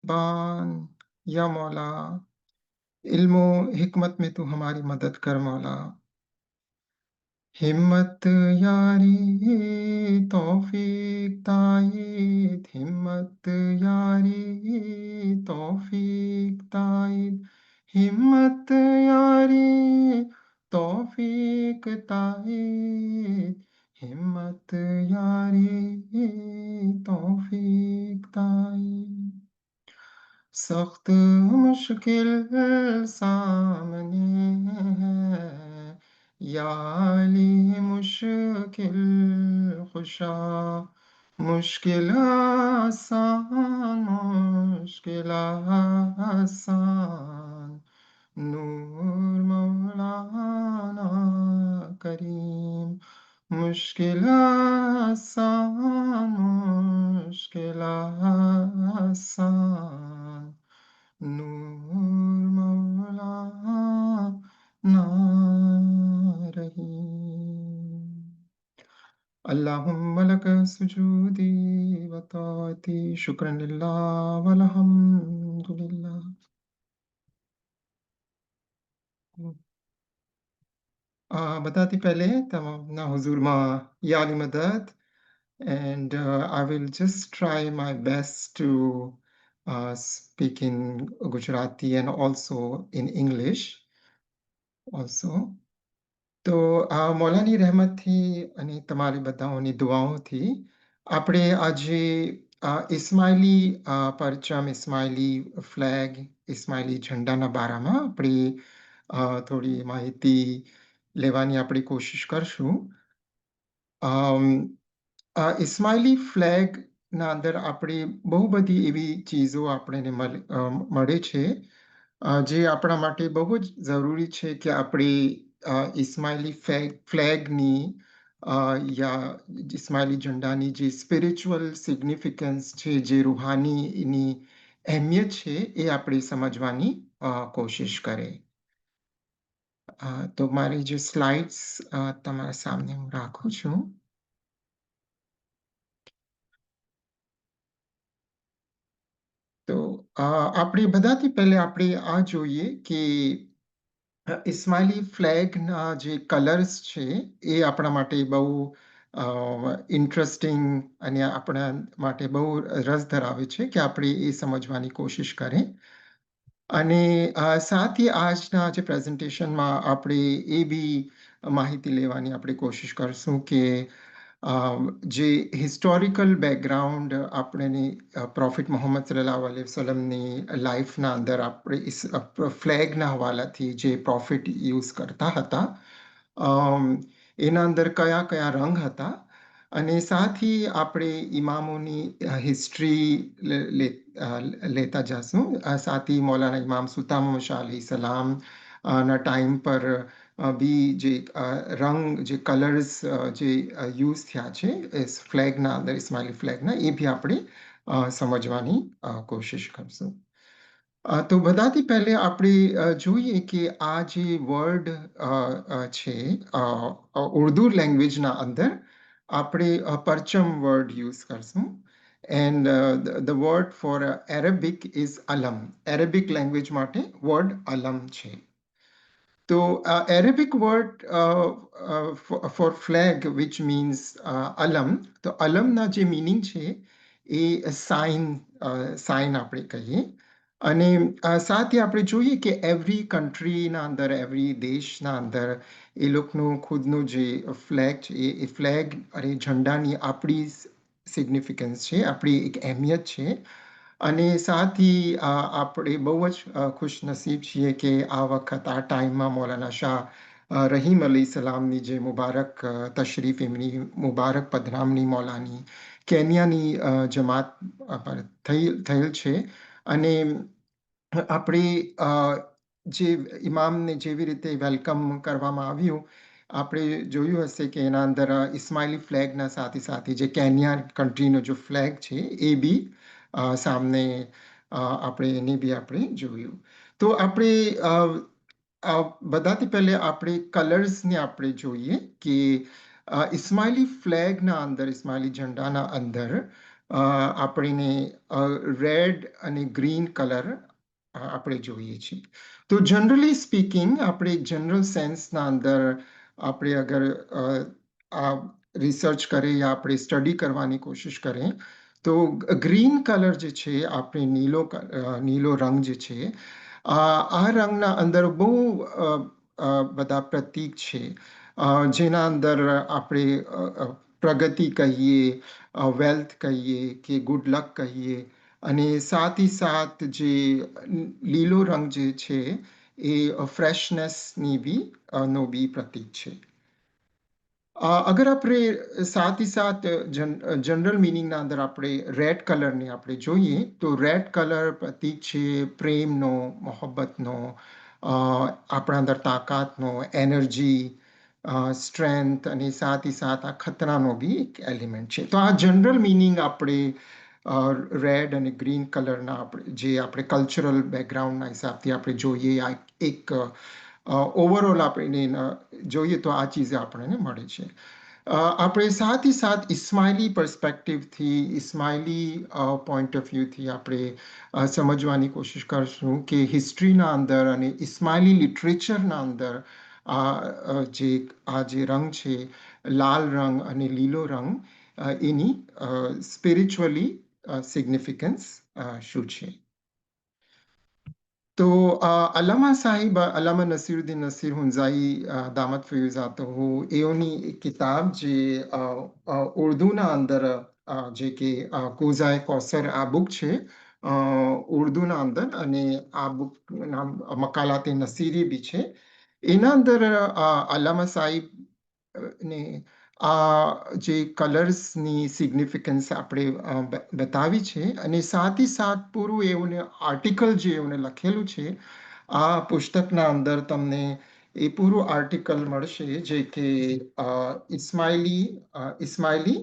बान या मौला, इल्मो हिकमत में तू हमारी मदद कर मौला। हिम्मत यारी तौफीक ताईद, हिम्मत यारी तौफीक ताईद, हिम्मत यारी तौफीक ताईद, हिम्मत यारी तौफीक ताईद। सख्त मुश्किल सामने है, या अली मुश्किल खुशा, मुश्किल आसान, मुश्किल आसान, नूर मौलाना करीम, मुश्किल आसान, मुश्किल आसान, नूर मौलाना रहीम। अल्लाहुम्मा लक सुजूदी व ताअती, शुक्रन लिल्लाह वल्हम्दुलिल्लाह। बताती पहले तमाम ना हुजूर मा या अली मदद, and I will just try my best to speak in Gujarati and also in English also. તો મૌલાની રહેમતથી અને તમારી બધાઓની દુઆઓથી આપણે આજે ઇસ્માઇલી પરચમ, ઇસ્માઇલી ફ્લેગ, ઇસ્માઇલી ઝંડાના બારામાં આપણે થોડી માહિતી લેવાની આપણે કોશિશ કરશું. અમ, ઇસ્માઇલી ફ્લેગના અંદર આપણે બહુ બધી એવી ચીજો આપણને મળે છે જે આપણા માટે બહુ જ જરૂરી છે કે આપણે ઇસ્માઇલી ફ્લેગની યા ઇસ્માઇલી ઝંડાની જે સ્પિરિચ્યુઅલ સિગ્નિફિકન્સ છે, જે રૂહાની એની અહેમિયત છે, એ આપણે સમજવાની કોશિશ કરે. તો મારી જે સ્લાઇડ્સ તમારા સામે હું રાખું છું. તો આપણે બધાથી પહેલે આપણે આ જોઈએ કે ઇસ્માઇલી ફ્લેગના જે કલર્સ છે એ આપણા માટે બહુ ઇન્ટરેસ્ટિંગ અને આપણા માટે બહુ રસ ધરાવે છે કે આપણે એ સમજવાની કોશિશ કરીએ. અને સાથે આજના જે પ્રેઝન્ટેશનમાં આપણે એ બી માહિતી લેવાની આપણે કોશિશ કરશું કે જે હિસ્ટોરિકલ બેકગ્રાઉન્ડ આપણને પ્રોફિટ મોહમ્મદ સલ્લલ્લાહુ અલૈહિ વસલ્લમની લાઈફના અંદર આપણે ફ્લેગના હવાલાથી જે પ્રોફિટ યુઝ કરતા હતા, એના અંદર કયા કયા રંગ હતા, અને સાથી આપણે ઇમામોની હિસ્ટ્રી લેતા જશું. સાથી મૌલાના ઇમામ સુલતાન શાહ અલૈહિ સલામ ના ટાઈમ પર બી જે રંગ, જે કલર્સ જે યુઝ થયા છે ફ્લેગના અંદર, ઇસ્માઇલી ફ્લેગના, એ બી આપણે સમજવાની કોશિશ કરશું. તો બધાથી પહેલે આપણે જોઈએ કે આ જે વર્ડ છે ઉર્દુ લેંગ્વેજના અંદર આપણે પરચમ વર્ડ યુઝ કરશું. And the word for Arabic is alam. Arabic language માટે word alam છે. So Arabic word for flag, which means alam. તો alamના જે meaning છે એ સાઇન આપણે કહીએ. અને સાથે આપણે જોઈએ કે એવરી કન્ટ્રીના અંદર, એવરી દેશના અંદર એ લોકોનું ખુદનું જે ફ્લેગ છે એ ફ્લેગ અને ઝંડાની આપણી સિગ્નિફિકન્સ છે, આપણી એક અહેમિયત છે. અને સાથી આપણે બહુ જ ખુશનસીબ છીએ કે આ વખત આ ટાઈમમાં મૌલાના શાહ રહીમ અલી સલામની જે મુબારક તશરીફ, એમની મુબારક પધરામણી મૌલાની કેન્યાની જમાત પર થયેલ છે. અને આપણે જે ઇમામને જેવી રીતે વેલકમ કરવામાં આવ્યું, આપણે જોયું હશે કે એના અંદર ઇસ્માઇલી ફ્લેગના સાથે સાથે જે કેન્યા કન્ટ્રીનો જો ફ્લેગ છે એ બી સામને આપણે એને બી આપણે જોયું. તો આપણે બધાથી પહેલે આપણે કલર્સને આપણે જોઈએ કે ઇસ્માઇલી ફ્લેગના અંદર, ઇસ્માઇલી ઝંડાના અંદર આપણને રેડ અને ગ્રીન કલર આપણે જોઈએ છીએ. તો જનરલી સ્પીકિંગ આપણે એક જનરલ સેન્સના અંદર આપણે અગર આ રિસર્ચ કરીએ યા આપણે સ્ટડી કરવાની કોશિશ કરીએ તો ગ્રીન કલર જે છે આપણે નીલો રંગ જે છે આ રંગના અંદર બહુ બધા પ્રતીક છે જેના અંદર આપણે પ્રગતિ કહીએ, વેલ્થ કહીએ કે ગુડ લક કહીએ અને સાથ સાથ જે લીલો રંગ જે છે એ ફ્રેશનેસની બી નો બી પ્રતીક છે. અગર આપણે સાથ જનરલ મિનિંગના અંદર આપણે રેડ કલરને આપણે જોઈએ તો રેડ કલર પ્રતીક છે પ્રેમનો, મોહબ્બતનો, આપણા અંદર તાકાતનો, એનર્જી, સ્ટ્રેન્થ અને સાથ આ ખતરાનો બી એક એલિમેન્ટ છે. તો આ જનરલ મિનિંગ આપણે રેડ અને ગ્રીન કલરના જે આપણે કલ્ચરલ બેકગ્રાઉન્ડના હિસાબથી આપણે જોઈએ આ એક ઓવરઓલ આપણે જોઈએ તો આ ચીજ આપણને મળે છે. આપણે સાથ ઇસ્માઇલી પર્સપેક્ટિવથી ઇસ્માઇલી પોઈન્ટ ઓફ વ્યૂથી આપણે સમજવાની કોશિશ કરશું કે હિસ્ટ્રીના અંદર અને ઇસ્માઇલી લિટરેચરના અંદર આ જે રંગ છે લાલ રંગ અને લીલો રંગ એની સ્પિરિચ્યુઅલી સિગ્નિફિકન્સ શું છે. तो अल्लामा साहिब अल्लामा नसीरुद्दीन नसीर हुंजाई दामद ફિયુઝાતહુ એઓની એક કિતાબ જે ઉર્દુના અંદર જે કે કોઝાય કોસર આ બુક છે ઉર્દુના અંદર અને આ બુક નામ મકાલાતે નસીરી બી છે. એના અંદર અલ્લામા સાહિબ ને આ જે કલર્સની સિગ્નિફિકન્સ આપણે બતાવી છે અને સાથ પૂરું એવું આર્ટિકલ જે એમને લખેલું છે આ પુસ્તકના અંદર તમને એ પૂરું આર્ટિકલ મળશે જે કે ઇસ્માઇલી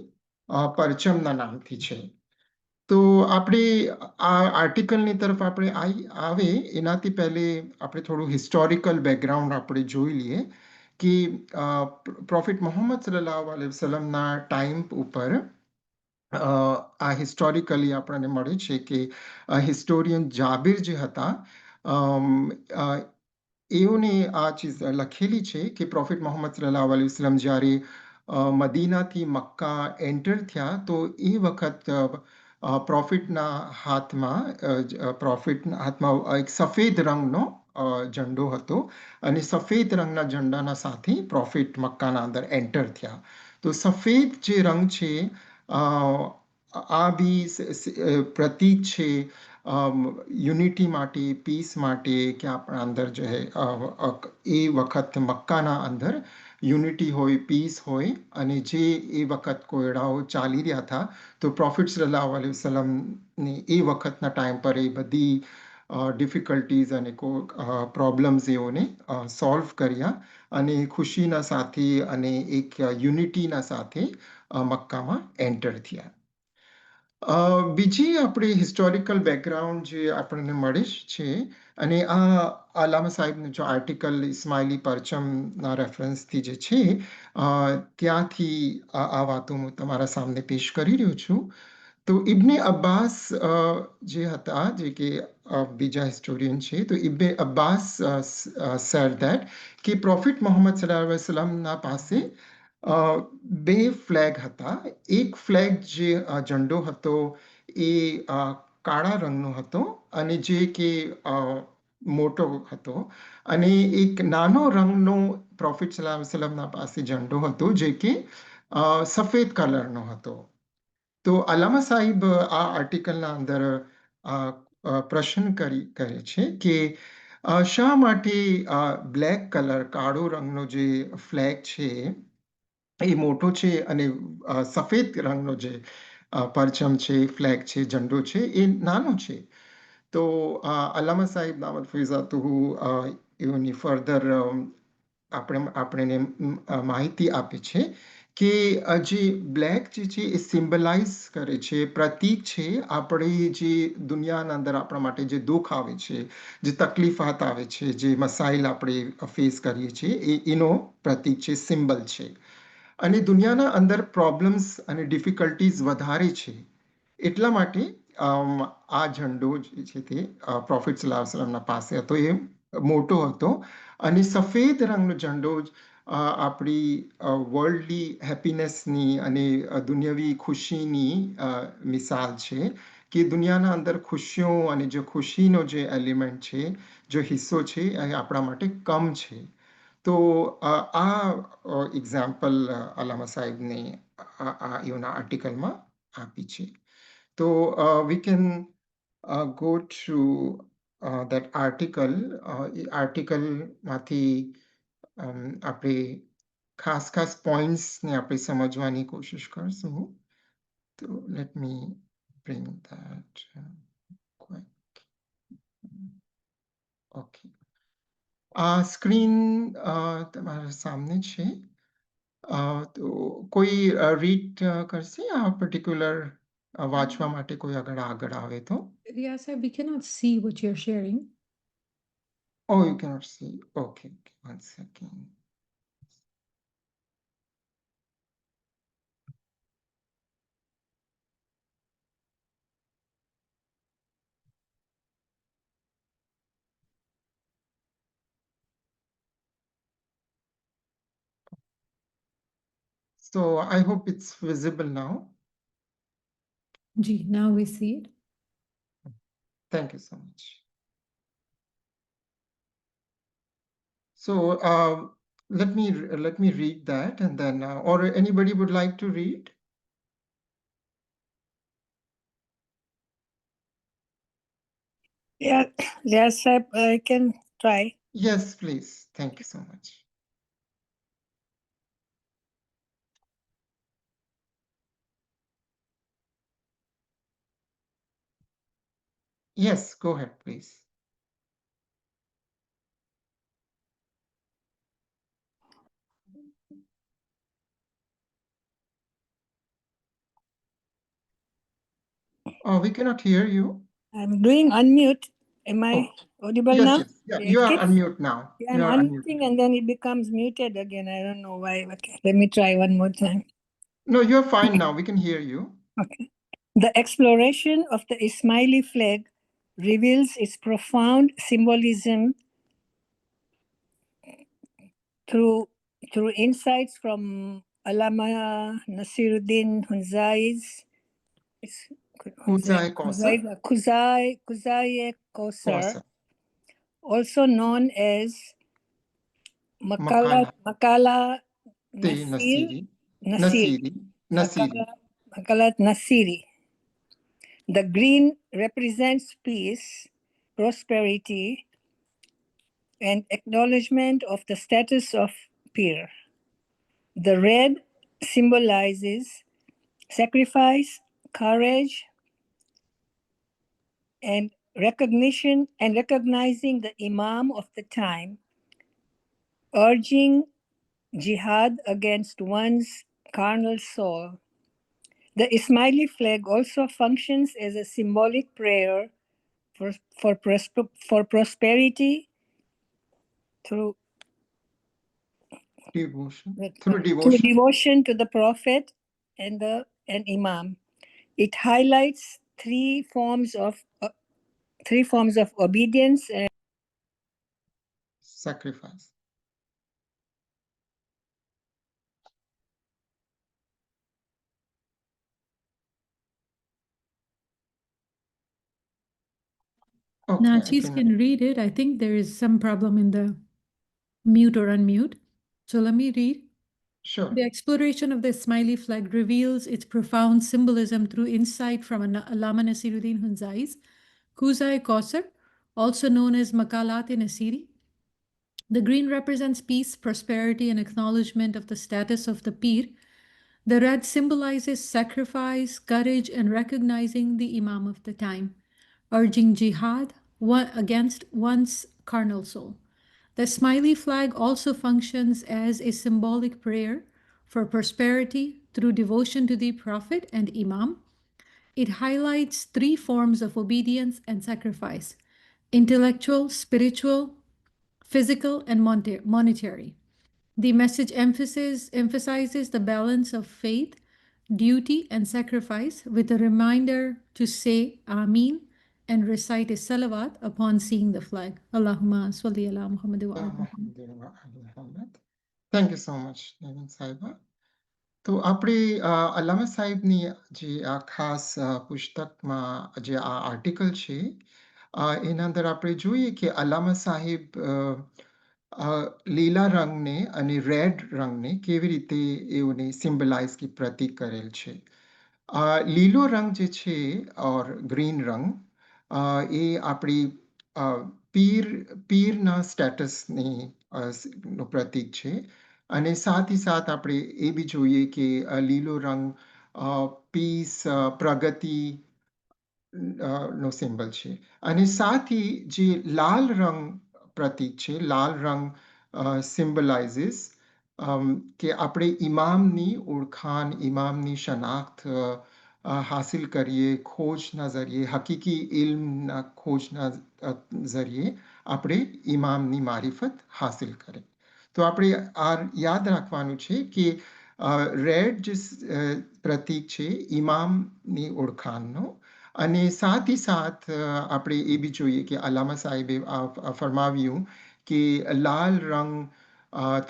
પરચમના નામથી છે. તો આપણે આ આર્ટિકલની તરફ આપણે આવે એનાથી પહેલે આપણે થોડું હિસ્ટોરિકલ બેકગ્રાઉન્ડ આપણે જોઈ લઈએ કે પ્રોફેટ મોહમ્મદ સલ્લલ્લાહુ અલૈહિ વસલ્લમના ટાઈમ ઉપર આ હિસ્ટોરિકલી આપણને મળે છે કે હિસ્ટોરિયન જાબિર જે હતા એઓને આ ચીજ લખેલી છે કે પ્રોફેટ મોહમ્મદ સલ્લલ્લાહુ અલૈહિ વસલ્લમ જ્યારે મદીનાથી મક્કા એન્ટર થયા તો એ વખત પ્રોફિટના હાથમાં એક સફેદ રંગનો ઝંડો હતો અને સફેદ રંગના ઝંડાના સાથે પ્રોફિટ મક્કાના અંદર એન્ટર થયા. તો સફેદ જે રંગ છે આ બી પ્રતીક છે યુનિટી માટે, પીસ માટે કે આપણા અંદર જે એ વખત મક્કાના અંદર યુનિટી હોય, પીસ હોય અને જે એ વખત કોયડાઓ ચાલી રહ્યા હતા તો પ્રોફિટ સલ્લલ્લાહુ અલૈહિ વસલ્લમને એ વખતના ટાઈમ પર એ બધી ડિફિકલ્ટીઝ અને પ્રોબ્લેમ્સ એઓને સોલ્વ કર્યા અને ખુશીના સાથે અને એક યુનિટીના સાથે મક્કામાં એન્ટર થયા. બીજી આપણી હિસ્ટોરિકલ બેકગ્રાઉન્ડ જે આપણને મળે છે અને આ અલ્લામા સાહેબનું જો આર્ટિકલ ઇસ્માઇલી પરચમના રેફરન્સથી જે છે ત્યાંથી આ વાતો હું તમારા સામે પેશ કરી રહ્યો છું. તો ઇબ્ને અબ્બાસ જે હતા જે કે બીજા હિસ્ટોરિયન છે તો ઇબ્ને અબ્બાસ સેડ ધેટ કે પ્રોફિટ મોહમ્મદ સલ્લલ્લાહુ અલૈહિ વસલ્લમના પાસે બે ફ્લેગ હતા. એક ફ્લેગ જે ઝંડો હતો એ કાળા રંગનો હતો અને જે કે મોટો હતો અને એક નાનો રંગનો પ્રોફિટ સલ્લલ્લાહુ અલૈહિ વસલ્લમના પાસે ઝંડો હતો જે કે સફેદ કલરનો હતો. તો અલ્લામા સાહિબ આ આર્ટિકલના અંદર પ્રશ્ન કરે છે કે શા માટે બ્લેક કલર કાળો રંગનો જે ફ્લેગ છે એ મોટો છે અને સફેદ રંગનો જે પરચમ છે, ફ્લેગ છે, ઝંડો છે એ નાનો છે. તો અલ્લામા સાહિબ દામદ ફૈઝાતુહુ એઓની ફર્ધર આપણને માહિતી આપે છે કે જે બ્લેક જે છે એ સિમ્બલાઇઝ કરે છે, પ્રતીક છે આપણી જે દુનિયાના અંદર આપણા માટે જે દુઃખ આવે છે, જે તકલીફાત આવે છે, જે મસાઇલ આપણે ફેસ કરીએ છીએ એનો પ્રતીક છે, સિમ્બલ છે. અને દુનિયાના અંદર પ્રોબ્લેમ્સ અને ડિફિકલ્ટીઝ વધારે છે એટલા માટે આ ઝંડો જે છે તે પ્રોફેટ સલ્લલ્લાહુ અલૈહિ વસલ્લમના પાસે હતો. એ મોટો હતો અને સફેદ રંગનો ઝંડો જ આપણી વર્લ્ડલી હેપીનેસની અને દુનિયાવી ખુશીની મિસાલ છે કે દુનિયાના અંદર ખુશીઓ અને જે ખુશીનો જે એલિમેન્ટ છે, જે હિસ્સો છે, એ આપણા માટે કમ છે. તો આ એક્ઝામ્પલ અલ્લામા સાહેબને એના આર્ટિકલમાં આપી છે. તો we can go to that article. એ આર્ટિકલમાંથી આપણે ખાસ ખાસ પોઈન્ટ્સને આપણે સમજવાની કોશિશ કરશું. તો let me bring that quick. Okay. આ સ્ક્રીન તમારા સામે છે. તો કોઈ રીડ કરશે આ પર્ટિક્યુલર વાંચવા માટે કોઈ આગળ આવે તો? Riya sir, we cannot see what you're sharing. Oh, you cannot see. Okay, one second. So I hope it's visible now. Ji, now we see it. Thank you so much. So let me read that, and then or anybody would like to read? Yeah, yes, I can try. Yes, please. Thank you so much. Yes, go ahead, please. Oh, we cannot hear you. I'm doing unmute. Am I audible Yes, now? yes. Yeah, Yeah, you it are keeps- unmute now. Yeah, You I'm are unmuting and then it becomes muted again. I don't know why. Okay, let me try one more time. No, you're fine now. We can hear you. Okay. The exploration of the Ismaili flag reveals its profound symbolism through insights from Allama Nasiruddin Hunzai's Khuzai Kausar. Khuzai Kausar, also known as Makala Nasiri. Makalat Nasiri. The green represents peace, prosperity, and acknowledgement of the status of peer. The red symbolizes sacrifice, courage, and recognition and recognizing the Imam of the time, urging jihad against one's carnal soul. The Ismaili flag also functions as a symbolic prayer for prosperity through devotion to the Prophet and Imam. It highlights three forms of obedience and sacrifice. Okay, Nachis can read it. I think there is some problem in the mute or unmute. So let me read. Sure. The exploration of the Ismaili flag reveals its profound symbolism through insight from Allama Nasiruddin Hunzai's Khuzai Kausar, also known as Makalat-e-Nasiri. The green represents peace, prosperity, and acknowledgement of the status of the Pir. The red symbolizes sacrifice, courage, and recognizing the Imam of the time, urging jihad against one's carnal soul. The smiley flag also functions as a symbolic prayer for prosperity through devotion to the Prophet and Imam. It highlights three forms of obedience and sacrifice: intellectual, spiritual, physical, and monetary. The message emphasizes the balance of faith, duty, and sacrifice, with a reminder to say Ameen and recite a salawat upon seeing the flag. Allahumma salli ala Muhammad wa ali Muhammad. Thank you so much Navin સાહેબા. તો આપણે અલ્લામા સાહેબની જે આ ખાસ પુસ્તકમાં જે આ આર્ટિકલ છે એના અંદર આપણે જોઈએ કે અલ્લામા સાહેબ લીલા રંગને અને રેડ રંગને કેવી રીતે એઓને સિમ્બલાઇઝ કે પ્રતીક કરેલ છે. લીલો રંગ જે છે ઓર ગ્રીન રંગ એ આપણી પીરના સ્ટેટસની નું પ્રતીક છે. અને સાથ ही साथ આપણે એ બી જોઈએ કે લીલો રંગ પીસ પ્રગતિ નો સિમ્બલ છે. અને સાથી જે લાલ રંગ પ્રતીક છે, લાલ રંગ સિમ્બલાઇઝિસ કે આપણે ઇમામની ઓળખાણ, ઇમામની શનાખ્ત હાસિલ કરીએ, ખોજના જરીએ, હકીકી ઇલ્મના ખોજના જરીએ આપણે ઇમામની મારિફત હાસિલ કરીએ. તો આપણે આ યાદ રાખવાનું છે કે રેડ જે પ્રતીક છે ઇમામની ઓળખાણનો. અને સાથ ही साथ આપણે એ બી જોઈએ કે અલ્લામા સાહેબે ફરમાવ્યું કે લાલ રંગ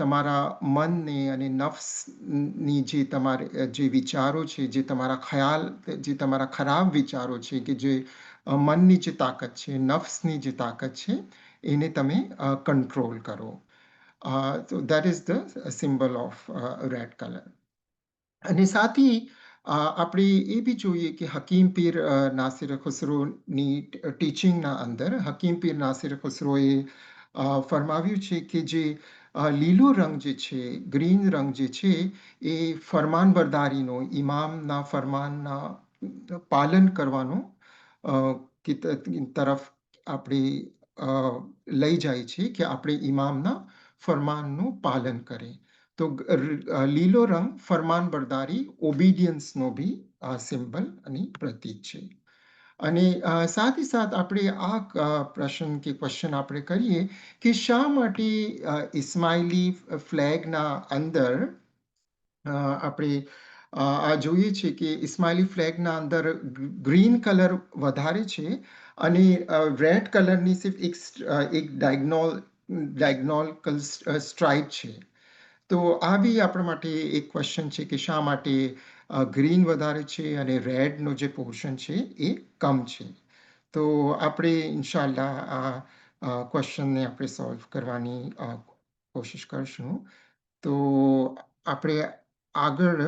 તમારા મનને અને નફ્સની જે તમારે જે વિચારો છે, જે તમારા ખ્યાલ, જે તમારા ખરાબ વિચારો છે, કે જે મનની જે તાકાત છે, નફ્સની જે તાકાત છે, એને તમે કંટ્રોલ કરો. So that is the symbol of red color. અને સાથી આપણે એ બી જોઈએ કે હકીમ પીર નાસિર ખુસરોની ટીચિંગના અંદર હકીમ પીર નાસિર ખુસરોએ ફરમાવ્યું છે કે જે લીલો રંગ જે છે, ગ્રીન રંગ જે છે, એ ફરમાનબરદારીનો, ઇમામના ફરમાનના પાલન કરવાનો તરફ આપણે લઈ જાય છે કે આપણે ઇમામના ફરમાનનું પાલન કરીએ. તો લીલો રંગ ફરમાનબરદારી, ઓબિડિયન્સનો બી સિમ્બલ અને પ્રતીક છે. અને સાથ ही साथ આપણે આ પ્રશ્ન કે ક્વેશ્ચન આપણે કરીએ કે શા માટે ઇસ્માઇલી ફ્લેગના અંદર આપણે આ જોઈએ છે કે ઇસ્માઇલી ફ્લેગના અંદર ગ્રીન કલર વધારે છે અને રેડ કલરની સિર્ફ એક ડાયગ્નોલિકલ સ્ટ્રાઇપ છે. તો આ બી આપણા માટે એક ક્વેશ્ચન છે કે શા માટે ગ્રીન વધારે છે અને રેડનો જે પોર્શન છે એ કમ છે. તો આપણે ઇન્શાલ્લાહ આ ક્વેશ્ચનને આપણે સોલ્વ કરવાની કોશિશ કરશું. તો આપણે આગળ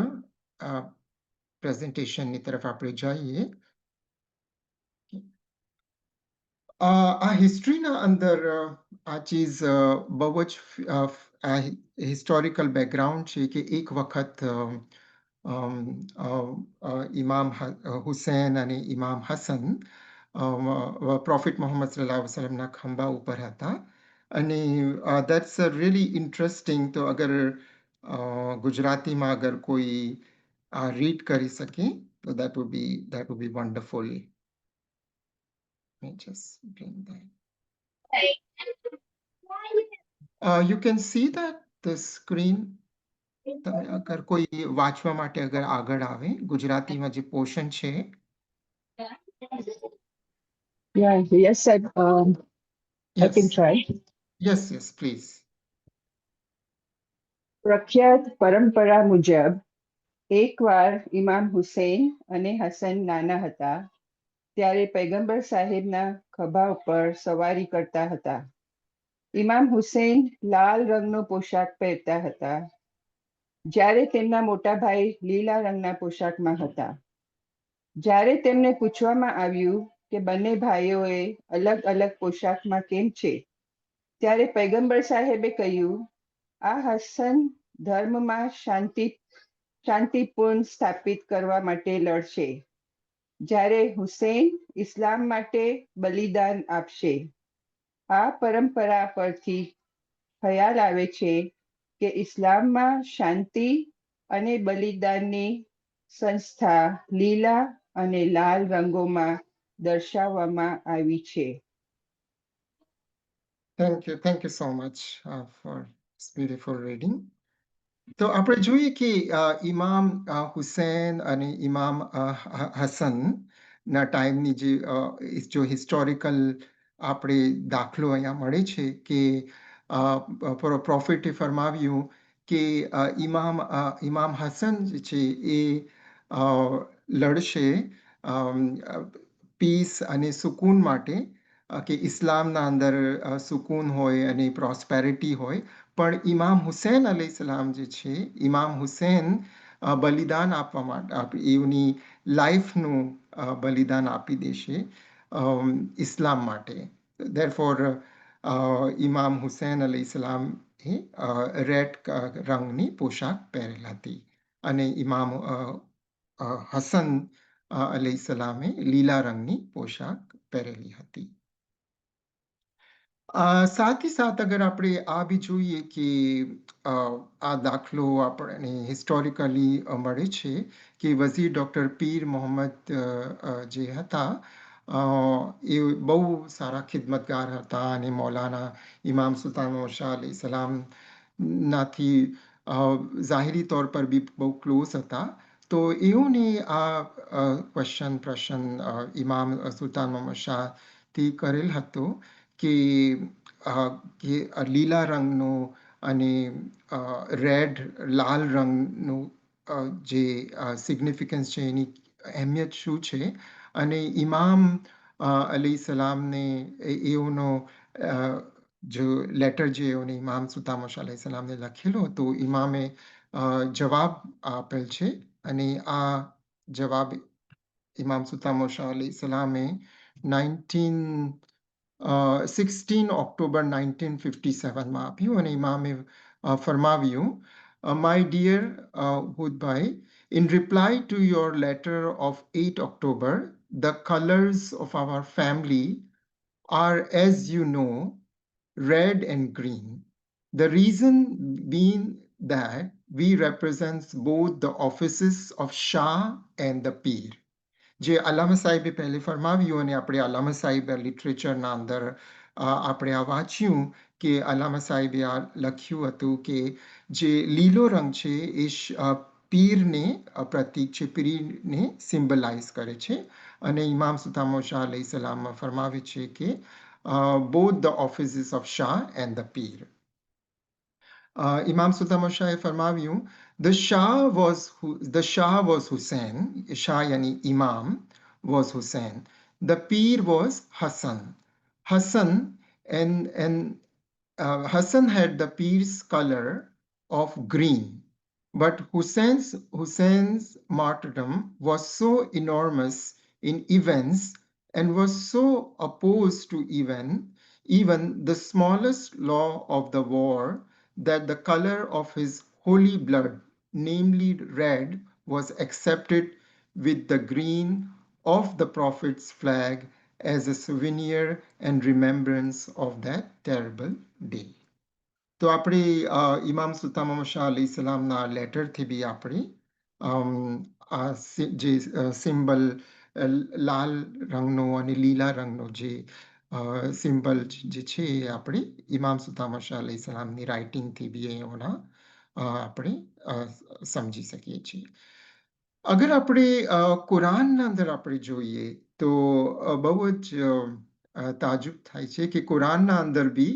પ્રેઝન્ટેશનની તરફ આપણે જઈએ. આ હિસ્ટ્રીના અંદર આ ચીજ બહુ જ હિસ્ટોરિકલ બેકગ્રાઉન્ડ છે કે એક વખત ઇમામ હુસૈન અને ઇમામ હસન પ્રોફિટ મોહમ્મદ સલ્લલ્લાહુ અલૈહિ વસલ્લમના ખંભા ઉપર હતા. અને દેટ્સ રિયલી ઇન્ટરેસ્ટિંગ. તો અગર ગુજરાતીમાં અગર કોઈ રીડ કરી શકે તો that would be wonderful. Let me just bring that. You can see that the screen. તમે અગર કોઈ વાંચવા માટે અગર આગળ આવે ગુજરાતીમાં જે પોર્શન છે. Yeah, yes, I can try. Yes, please. પ્રખ્યાત પરંપરા મુજબ એકવાર ઇમામ હુસૈન અને હસન નાના હતા ત્યારે પૈગંબર સાહેબના ખભા ઉપર સવારી કરતા હતા. ઇમામ હુસૈન લાલ રંગનો પોશાક પહેરતા હતા, જ્યારે તેમના મોટા ભાઈ લીલા રંગના પોશાકમાં હતા. જ્યારે તેમને પૂછવામાં આવ્યું કે બંને ભાઈઓએ અલગ અલગ પોશાકમાં કેમ છે, ત્યારે પૈગંબર સાહેબે કહ્યું, આ હસન ધર્મમાં શાંતિપૂર્ણ સ્થાપિત કરવા માટે લડશે, જ્યારે હુસૈન ઇસ્લામ માટે બલિદાન આપશે. આ પરંપરા પરથી ખ્યાલ આવે છે કે ઇસ્લામમાં શાંતિ અને બલિદાનની સંસ્થા લીલા અને લાલ રંગોમાં દર્શાવવામાં આવી છે. Thank you so much for this beautiful reading. તો આપણે જોઈએ કે ઇમામ હુસૈન અને ઇમામ હસનના ટાઈમની જો હિસ્ટોરિકલ આપણે દાખલો અહીંયા મળે છે કે પ્રોફેટે ફરમાવ્યું કે ઇમામ હસન જે છે એ લડશે પીસ અને સુકૂન માટે, કે ઇસ્લામના અંદર સુકૂન હોય અને પ્રોસ્પેરિટી હોય. પણ ઇમામ હુસૈન અલૈહિસ્સલામ જે છે, ઇમામ હુસૈન બલિદાન આપવા માટે એની લાઈફનું બલિદાન આપી દેશે ઇસ્લામ માટે. ધેરફોર ઇમામ હુસૈન અલૈહિસ્સલામ એ રેડ રંગની પોશાક પહેરેલ હતી અને ઇમામ હસન અલૈહિસ્સલામે લીલા રંગની પોશાક પહેરેલી હતી. साथ ही साथ अगर આપણે આ બી જોઈએ કે આ દાખલો આપણને હિસ્ટોરિકલી મળે છે કે વઝીર ડૉક્ટર પીર મોહમ્મદ જે હતા, એ બહુ સારા ખિદમતગાર હતા અને મૌલાના ઇમામ સુલ્તાન શાહ અલી સલામ નાથી ઝાહિરી તौर પર બી બહુ ક્લોઝ હતા. તો એઓને આ પ્રશ્ન ઇમામ સુલ્તાન મોહમ્મદ શાહથી કરેલ હતો કે લીલા રંગનો અને રેડ લાલ રંગનું જે સિગ્નિફિકન્સ છે, એની અહેમિયત શું છે. અને ઇમામ અલૈહિસ્સલામને એઓનો જો લેટર જે એઓને ઇમામ સુલ્તાન અલી સલામને લખેલો હતો, ઇમામે જવાબ આપેલ છે. અને આ જવાબ ઇમામ સુલ્તાન અલી સલામે 16 ઓક્ટોબર 1957માં આપ્યું. અને ઇમામે ફરમાવ્યું, My dear Hudbhai, in reply to your letter of 8 October, the colors of our family are, as you know, red and green. The reason being that we represent both the offices of Shah and the Pir. જે અલ્લામા સાહેબે પહેલે ફરમાવ્યું અને આપણે અલ્લામા સાહેબ લિટરેચરના અંદર આપણે આ વાંચ્યું કે અલ્લામા સાહેબે આ લખ્યું હતું કે જે લીલો રંગ છે એ પીરને પ્રતીક છે, પીરને સિમ્બલાઇઝ કરે છે. અને ઇમામ સુલ્તાન શાહ અલૈહિ સલામ ફરમાવે છે કે both the offices of Shah and the Pir. Imam Sultan Shahe ફરમાવ્યું, the Shah was Hussein, Shah yani Imam was Hussein. The Pir was Hassan. Hassan had the Pir's color of green. But Hussein's martyrdom was so enormous in events and was so opposed to even the smallest law of the war that the color of his holy blood, namely red, was accepted with the green of the Prophet's flag as a souvenir and remembrance of that terrible day. તો આપણે ઇમામ સુલ્તાન શાહ અલી સલામના લેટરથી બી આપણે જે symbol લાલ રંગનો અને લીલા રંગનો જે symbol જે છે એ આપણે ઇમામ સુલ્તાન શાહ અલી સલામની રાઇટિંગથી બી એઓના આપણે સમજી શકીએ છીએ. અગર આપણે કુરાનના અંદર આપણે જોઈએ તો બહુ જ તાજુબ થાય છે કે કુરાનના અંદર બી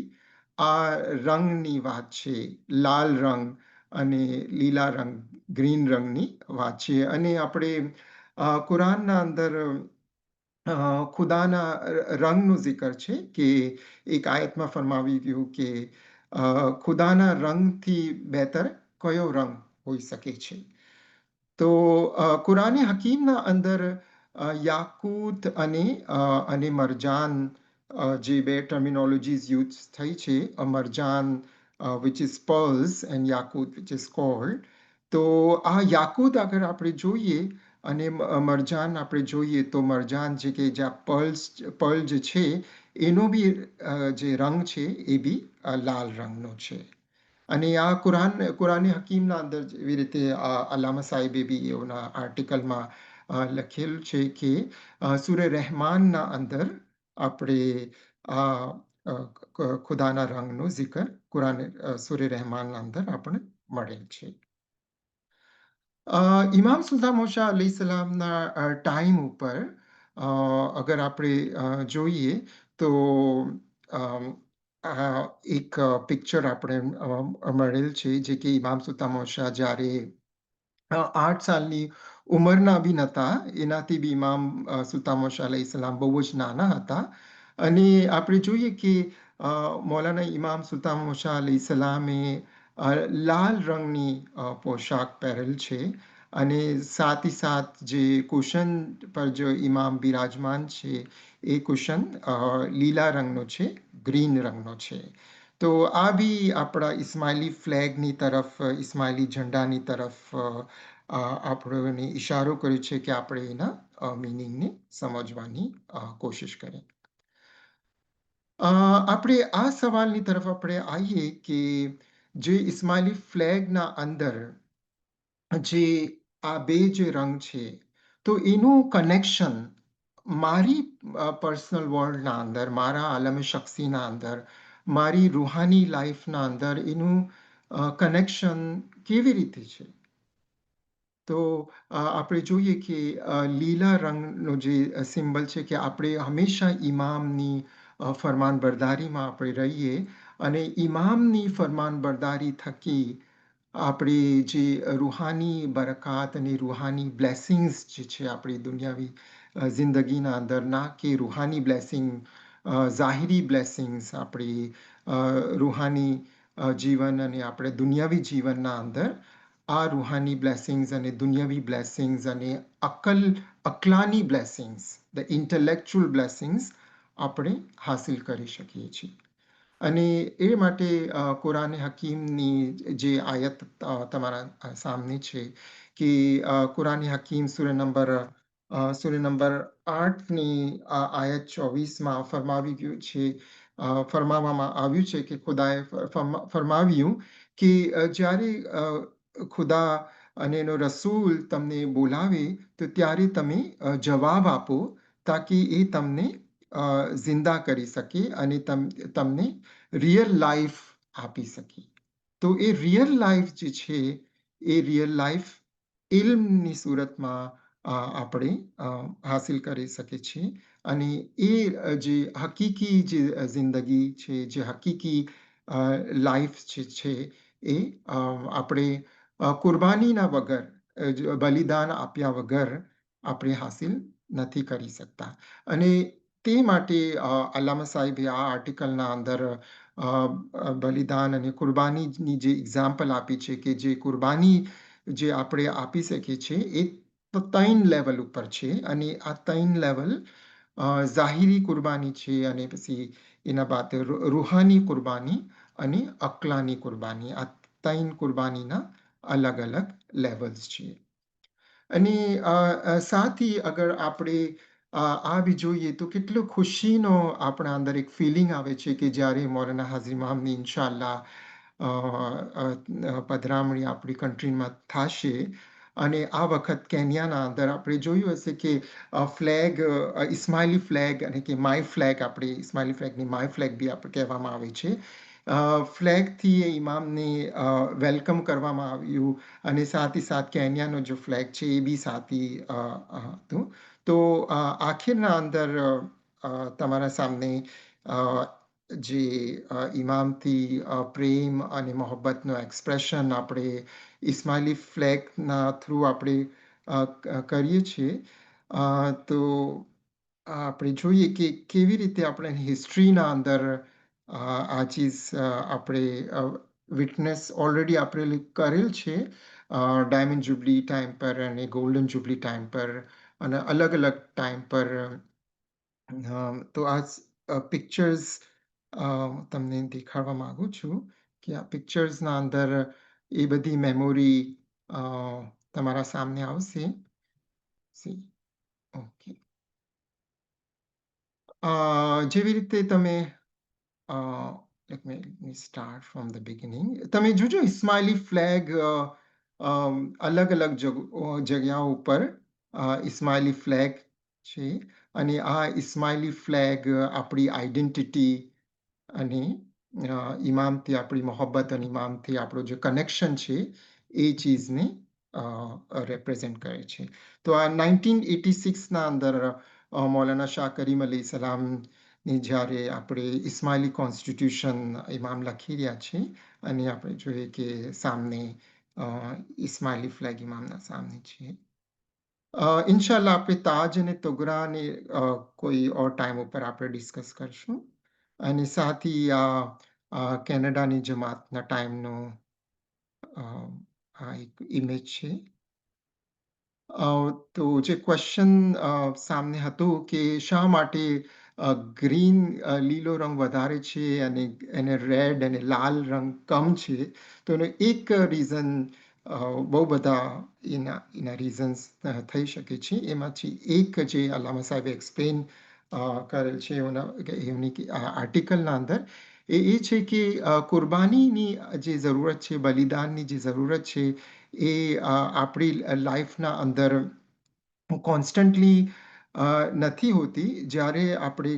આ રંગની વાત છે, લાલ રંગ અને લીલા રંગ, ગ્રીન રંગની વાત છે. અને આપણે કુરાનના અંદર ખુદાના રંગનું zikr છે કે એક આયતમાં ફરમાવી ગયું કે ખુદાના રંગથી બહેતર કયો રંગ હોઈ શકે છે. તો કુરાને હકીમના અંદર યાકૂત અને મરજાન જે બે ટર્મિનોલોજીસ યુઝ થઈ છે, મરજાન which is pearls and yakut which is gold. તો આ યાકૂત અગર આપણે જોઈએ અને મરજાન આપણે જોઈએ તો મરજાન જે કે જ્યાં પર્લ જે છે એનો બી જે રંગ છે એ બી લાલ રંગનો છે. અને આ કુરાને હકીમના અંદર એવી રીતે અલ્લામા સાહેબે બી એઓના આર્ટિકલમાં લખેલું છે કે સૂરે રહેમાનના અંદર આપણે આ ખુદાના રંગનો zikr કુરાન સૂરે રહેમાનના અંદર આપણે મળેલ છે. ઇમામ સુલતાન મોશા અલૈહિસ્સલામના ટાઈમ ઉપર અગર આપણે જોઈએ તો આ એક પિક્ચર આપણે મળેલ છે જે કે ઇમામ સુલતાન મોશા જ્યારે 8 સાલની ઉંમરના બી નહોતા. એનાથી બી ઇમામ સુલતાન મોશા અલૈહિસ્સલામ બહુ જ નાના હતા. અને આપણે જોઈએ કે મૌલાના ઇમામ સુલતાન મોશા અલૈહિસ્સલામે લાલ રંગની પોશાક પહેરેલ છે. અને સાથ ही साथ જે કુશન પર જો ઇમામ બિરાજમાન છે એ કુશન લીલા રંગનો છે, ગ્રીન રંગનો છે. તો આ બી આપણા ઇસ્માઇલી ફ્લેગની તરફ, ઇસ્માઇલી ઝંડાની તરફ આપણને ઇશારો કર્યો છે કે આપણે એના મિનિંગને સમજવાની કોશિશ કરીએ. આપણે આ સવાલની તરફ આપણે આવીએ કે જે ઇસ્માઇલી ફ્લેગના અંદર જે આ બે જે રંગ છે તો એનું કનેક્શન મારી પર્સનલ વર્લ્ડના અંદર, મારા આલમે શખ્સીના અંદર, મારી રૂહાની લાઈફના અંદર એનું કનેક્શન કેવી રીતે છે? તો આપણે જોઈએ કે લીલા રંગનો જે સિમ્બલ છે કે આપણે હંમેશા ઇમામની ફરમાનબરદારીમાં આપણે રહીએ અને ઇમામની ફરમાનબરદારી થકી આપણી જે રૂહાની બરકાત અને રૂહાની બ્લેસિંગ્સ જે છે આપણી દુનિયાવી જિંદગીના અંદર, ના કે રૂહાની બ્લેસિંગ, ઝાહિરી બ્લેસિંગ્સ આપણી રૂહાની જીવન અને આપણે દુનિયાવી જીવનના અંદર આ રૂહાની બ્લેસિંગ્સ અને દુનિયાવી બ્લેસિંગ્સ અને અકલાની બ્લેસિંગ્સ, ધ ઇન્ટેલેક્ચ્યુઅલ બ્લેસિંગ્સ આપણે હાસિલ કરી શકીએ છીએ. અને એ માટે કુરાન હકીમની જે આયત તમારા સામે છે કે કુરાન હકીમ સૂર નંબર 8ની આયત 24માં ફરમાવવામાં આવ્યું છે કે ખુદાએ ફરમાવ્યું કે જ્યારે ખુદા અને એનો રસૂલ તમને બોલાવે તો ત્યારે તમે જવાબ આપો તાકી એ તમને જિંદા કરી શકે અને તમને રિયલ લાઈફ આપી શકે. તો એ રિયલ લાઈફ જે છે એ રિયલ લાઈફ ઇલ્મની સુરતમાં આપણે હાસિલ કરી શકીએ છીએ. અને એ જે હકીકી જે જિંદગી છે, જે હકીકી લાઈફ જે છે એ આપણે કુરબાનીના વગર, બલિદાન આપ્યા વગર આપણે હાસિલ નથી કરી શકતા. અને તે માટે અલ્લામા સાહેબે આ આર્ટિકલના અંદર બલિદાન અને કુરબાનીની જે એક્ઝામ્પલ આપી છે કે જે કુરબાની જે આપણે આપી શકીએ છીએ એ 3 લેવલ ઉપર છે. અને આ 3 લેવલ ઝાહિરી કુરબાની છે, અને પછી એના બાદ રૂહાની કુરબાની અને અકલાની કુરબાની, આ 3 કુરબાનીના અલગ અલગ લેવલ્સ છે. અને સાથી અગર આપણે આ બી જોઈએ તો કેટલો ખુશીનો આપણા અંદર એક ફિલિંગ આવે છે કે જ્યારે મૌલાના હાજી ઇમામની ઇન્શાઅલ્લાહ પધરામણી આપણી કન્ટ્રીમાં થશે. અને આ વખત કેન્યાના અંદર આપણે જોયું હશે કે ફ્લેગ, ઇસ્માઇલી ફ્લેગ અને કે માય ફ્લેગ, આપણે ઇસ્માઇલી ફ્લેગની માય ફ્લેગ બી આપણે કહેવામાં આવે છે. ફ્લેગથી એ ઇમામને વેલકમ કરવામાં આવ્યું. અને સાથી સાથ કેન્યાનો જો ફ્લેગ છે એ બી સાથી હતું. તો આખિરના અંદર તમારા સામે જે ઇમામથી પ્રેમ અને મોહબ્બતનો એક્સપ્રેશન આપણે ઇસ્માઇલી ફ્લેગના થ્રુ આપણે કરીએ છીએ. તો આપણે જોઈએ કે કેવી રીતે આપણે હિસ્ટ્રીના અંદર આ ચીજ આપણે વિટનેસ ઓલરેડી આપણે કરેલ છે ડાયમંડ જુબલી ટાઈમ પર અને ગોલ્ડન જુબલી ટાઈમ પર અને અલગ અલગ ટાઈમ પર. તો આ પિક્ચર્સ તમને દેખાડવા માગું છું કે આ પિક્ચર્સના અંદર એ બધી મેમોરી તમારા સામે આવશે. ઓકે, જેવી રીતે તમે let me start from the beginning. તમે જોજો ઇસ્માઇલી ફ્લેગ અલગ અલગ જગ્યાઓ ઉપર ઇસ્માઇલી ફ્લેગ છે. અને આ ઇસ્માઇલી ફ્લેગ આપણી આઈડેન્ટિટી અને ઇમામથી આપણી મોહબ્બત અને ઇમામથી આપણું જે કનેક્શન છે એ ચીઝને રિપ્રેઝેન્ટ કરે છે. તો આ 1986ના અંદર મૌલાના શાહ કરીમ અલી સલામની જ્યારે આપણે ઇસ્માઇલી કોન્સ્ટિટ્યુશન ઇમામ લખી રહ્યા છે અને આપણે જોઈએ કે સામને ઇસ્માઇલી ફ્લેગ ઇમામના સામને છે. ઇન્શાલ્લાહ આપણે તાજ અને તોગરાને કોઈ ઓર ટાઈમ ઉપર આપણે ડિસ્કસ કરશું અને સાથે આ કેનેડાની જમાતના ટાઈમનો આ એક ઇમેજ છે. તો જે ક્વેશ્ચન સામે હતું કે શા માટે ગ્રીન લીલો રંગ વધારે છે અને એને રેડ અને લાલ રંગ કમ છે, તો એનું એક રીઝન બહુ બધા એના રીઝન્સ થઈ શકે છે. એમાંથી એક જે અલ્લામા સાહેબે એક્સપ્લેન કરેલ છે એમની આર્ટિકલના અંદર એ છે કે કુરબાનીની જે જરૂરત છે, બલિદાનની જે જરૂરત છે એ આપણી લાઈફના અંદર કોન્સ્ટન્ટલી નથી હોતી. જ્યારે આપણે